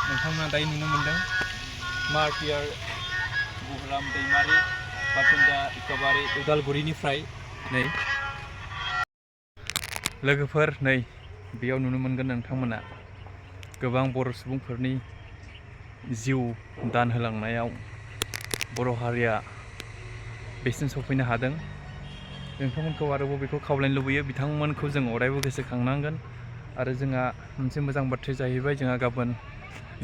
नोंथांमोना दायो नुनो मोनदों 𝗕cie𝗱𝗿𝗷𝗵𝗿 दैमारि बाथुन्दा एखेबारे उदालगुरिनिफ्राय नै लोगोफोर नै बेयाव नुनो मोनगोन नोंथांमोना गोबां बर' सुबुंफोरनि जिउ दान होलांनायाव बर' हारिया बेसिम सफैनो हादों। नोंथांमोनखौ आरोबाव बेखौ खावलायनो लुबैयो बिथांमोनखौ जों अरायबो गोसोखांनांगोन आरो जोंहा मोनसे मोजां बाथ्राया जाहैबाय जोंहा गाबोन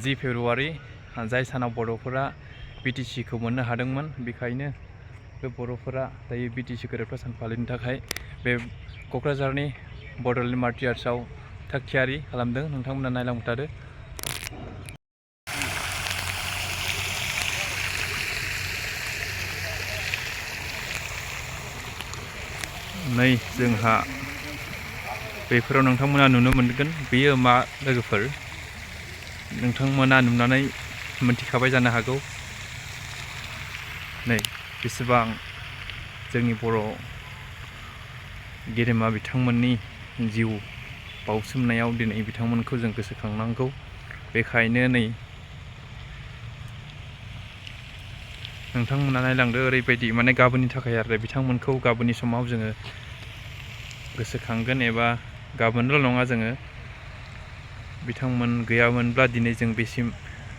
10 फेब्रुवारि जाय सानाव बर'फोरा 𝗕cie खौ मोननो हादोंमोन। बेखायनो बे बर'फोरा दायो 𝗕cie गोरोबथा सान फालिनो थाखाय बे क'क्राझारनि बड'लेण्ड मार्टियार्सआव थाग थियारि खालामदों। नोंथांमोना नायलांबाय थादो। नै जोंहा बेफोराव नोंथांमोना नुनो मोनगोन बेयो मा लोगोफोर नोंथांमोना नुनानै मोनथिखाबाय जानो हागौ। नै बेसेबां जोंनि बर' गेदेमा बिथांमोननि जिउ बाउसोमनायाव दिनै बिथांमोनखौ जों गोसोखांनांगौ। बेखायनो नै नोंथांमोना नायलांदो ओरैबायदि माने गाबोननि थाखाय आरो बिथांमोनखौ गाबोननि समाव जोङो गोसोखांगोन एबा गाबोनल' नङा जोङो बिथांमोन गैयामोनब्ला दिनै जों बेसिम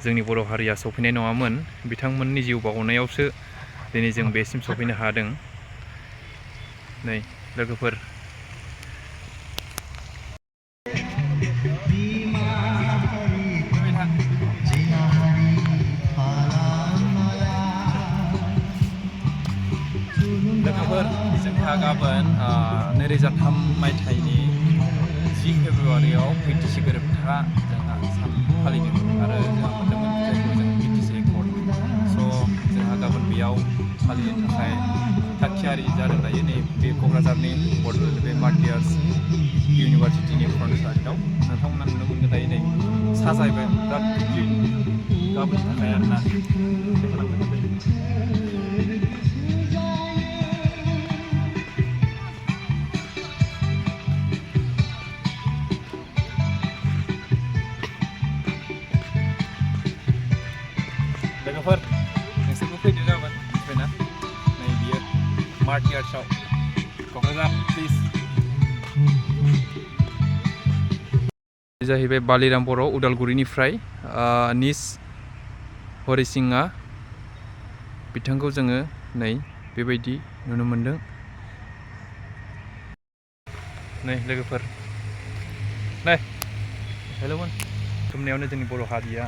जोंनि बर' हारिया सफैनाय नङामोन। बिथांमोननि जिउ बाउनायावसो दिनै जों बेसिम सफैनो हादों। नै लोगोफोर जोंहा गाबोन 2003 मायथाइनि 10 फेब्रुवारियाव 𝗕cie गोरोबथा जोंहा सान फालिदों आरो जोंहा मोनदोंमोन जायखौ जों 𝗕cie एकर्ड। स' जोंहा गाबोन बेयाव फालिनो थाखाय थाग थियारि जादों दायो नै बे क'क्राझारनि बड'लेण्ड बे मार्टियार्स इउनिभारसिटिनि फरायसालियाव नोंथांमोना नुनो मोनगोन दायो नै साजायबाय बिराद गिदिर गाबोननि थाखाय आरोना। लोगोफोर नोंसोरबो फैदो गाबोन मिथिबायना नै बियो मार्टियार्सआव क'क्राझार प्लिज। जाहैबाय बालिराम बर' उदालगुरिनिफ्राय 𝗕cie हरिसिंआ बिथांखौ जोङो नै बेबायदि नुनो मोनदों। नै लोगोफोर नै हेल'मोन बुथुमनायावनो जोंनि बर' हारिया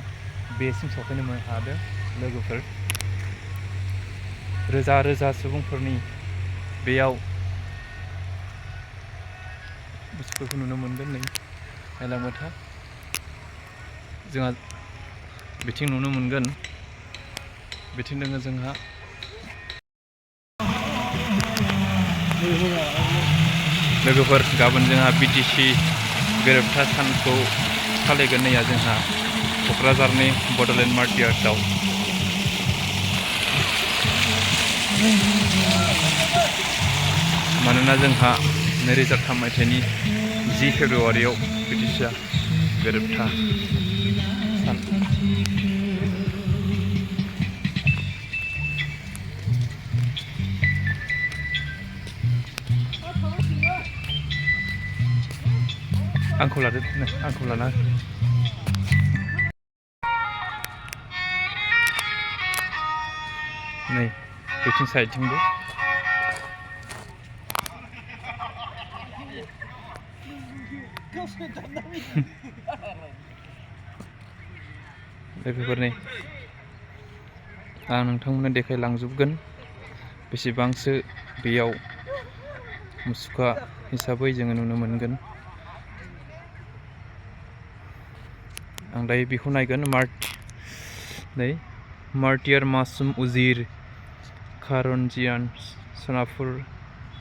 बेसिम सफैनो हादों। लोगोफोर रोजा रोजा सुबुंफोरनि बेयाव बुस्थुफोरखौ नुनो मोनगोन। नै नायलांबाय था जोंहा बिथिं नुनो मोनगोन बिथिं दङ जोंहा लोगोफोर गाबोन जोंहा 𝗕cie गोरोबथा सानखौ फालिगोन नैया जोंहा क'क्राझारनि बड'लेण्ड मार्टियार्सआव। मानोना जोंहा 2003 मायथाइनि 10 फेब्रुवारियाव 𝗕cie गोरोबथा सान। आंखौ लादो आंखौ लाना नै बिथिं साइडथिंबो लोगोफोर नै आं नोंथांमोननो देखायलांजोबगोन बेसेबांसो बेयाव मुसुखा हिसाबै जोङो नुनो मोनगोन। आं दायो बेखौ नायगोन नै मार्टियार मासुम उजिर कारन्जियान सनापुर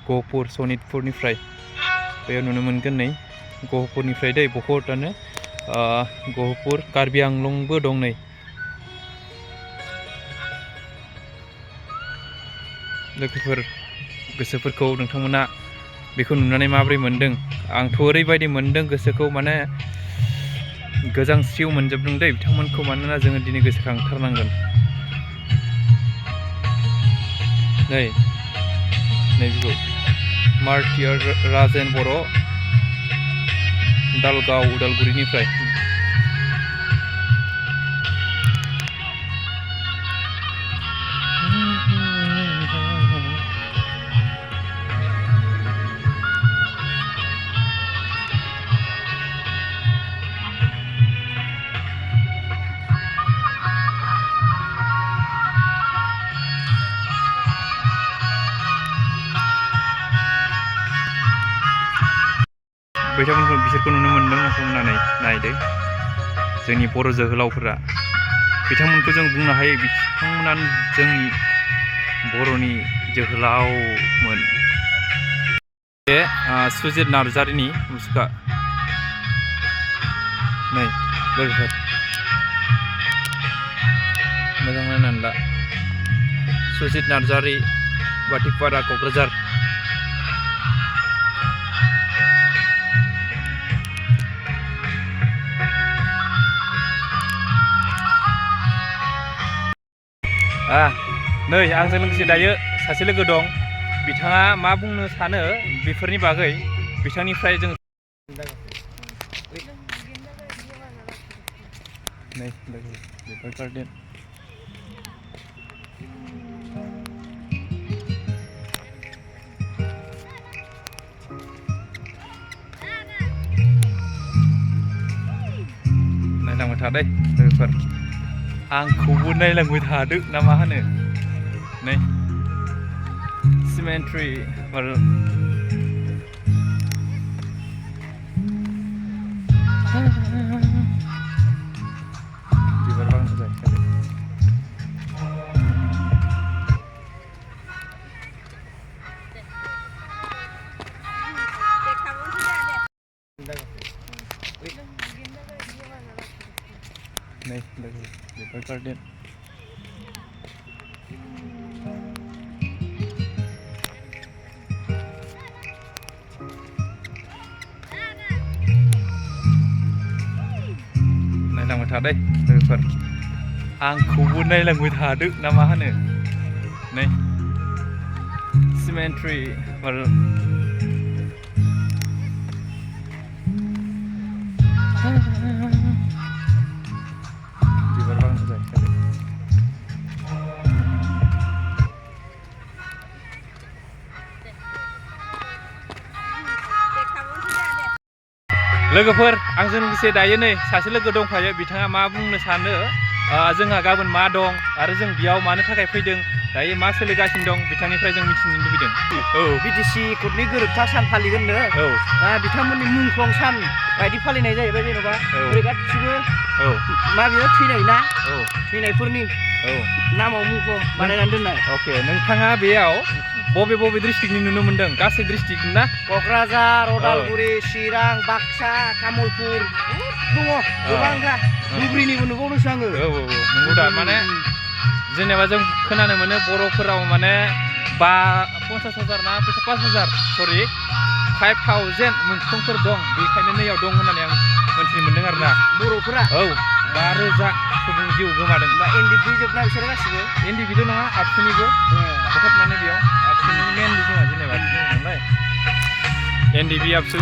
गहपुर सनितपुरनिफ्राय बेयाव नुनो मोनगोन नै गहपुरनिफ्राय दै बहुतआनो गहपुर कार्बि आंलंबो दं नै लोगोफोर गोसोफोरखौ नोंथांमोना बेखौ नुनानै माबोरै मोनदों? आंथ' ओरैबायदि मोनदों गोसोखौ माने गोजांस्रिउ मोनजोबदों दै बिथांमोनखौ मानोना जोङो दिनै गोसोखांथारनांगोन। नै बेखौ मार्टियार राजेन बर' दालगाव उदालगुरिनिफ्राय बिसोरखौ नुनो मोन्दों नोंथांमोना नायदो जोंनि बर' जोहोलावफोरा बिथांमोनखौ जों बुंनो हायो बिथांमोनानो जोंनि बर'नि जोहोलावमोन। बे सुजित नार्जारिनि मुसुखा नै लोगोफोर मोजां नायनानै ला सुजित नार्जारि बाटिपारा क'क्राझार। नै आंजों लोगोसे दायो सासे लोगो दं बिथाङा मा बुंनो सानो बेफोरनि बागै बिथांनिफ्राय जों नै बेफोर गार्डेन नायलांबाय था दै लोगोफोर आंखौबो नायलांबाय थादो ना मा होनो नै सिमेन्ट्रि बिबार बागान जाहैखादो नै बेफोर गार्डेन नायलांबाय था दै लोगोफोर आंखौबो नायलांबाय थादो ना मा होनो नै सिमेन्ट्रि बिबार बागान जाहैखादो लोगोफोर आंजों लोगोसे दायो नै सासे लोगो दंफायो बिथाङा मा बुंनो सानो जोंहा गाबोन मा दं आरो जों बेयाव मानो थाखाय फैदों दायो मा सोलिगासिनो दं बिथांनिफ्राय जों मिथिनो लुबैदों। बिटिसि क'डनि गोरोबथा सान फालिगोननो दा बिथांमोननि मुंख्लं सान बायदि फालिनाय जाहैबाय जेन'बा ओरै गासिबो मा बेयो थैनाय ना थैनायफोरनि नामाव मुंख्लं बानायनानै दोननाय। अके नोंथाङा बेयाव बबे डिस्ट्रिक्टनि नुनो मोन्दों गासै डिस्ट्रिक्ट ना? क'क्राझार उदालगुरि चिरां बाक्सा तामुलपुर दङ गोबांथा धुबुरीनिबो नुबावदोंसो आङो। नंगौ दा माने जेनेबा जों खोनानो मोनो बर'फोराव माने 50,000 ना 5,000 सरि 5,000 मुंख्लंफोर दं बेखायनो नैयाव दं होननानै आं मोनथिनो मोन्दों आरो ना बर'फोरा 5,000 सुबुं जिउ गोमादों। बा एनडिपि जोबना बिसोरो गासिबो एनडिपिल' नङा आबसुनिबो बहुद माने बेयाव आबसुनि मेनलि जोंहा जेनेबा नालाय एनडिपि आबसु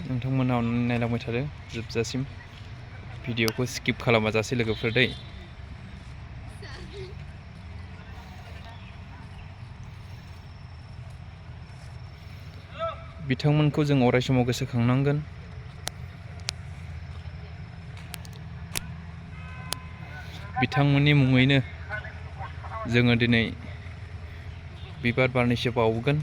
नोंथांमोना नायलांबाय थादो जोबजासिम भिडिअखौ स्किप खालामाजासे लोगोफोर दै बिथांमोनखौ जों अराय समाव गोसोखांनांगोन। बिथांमोननि मुङैनो जोङो दिनै बिबार बारनैसो बावगोन।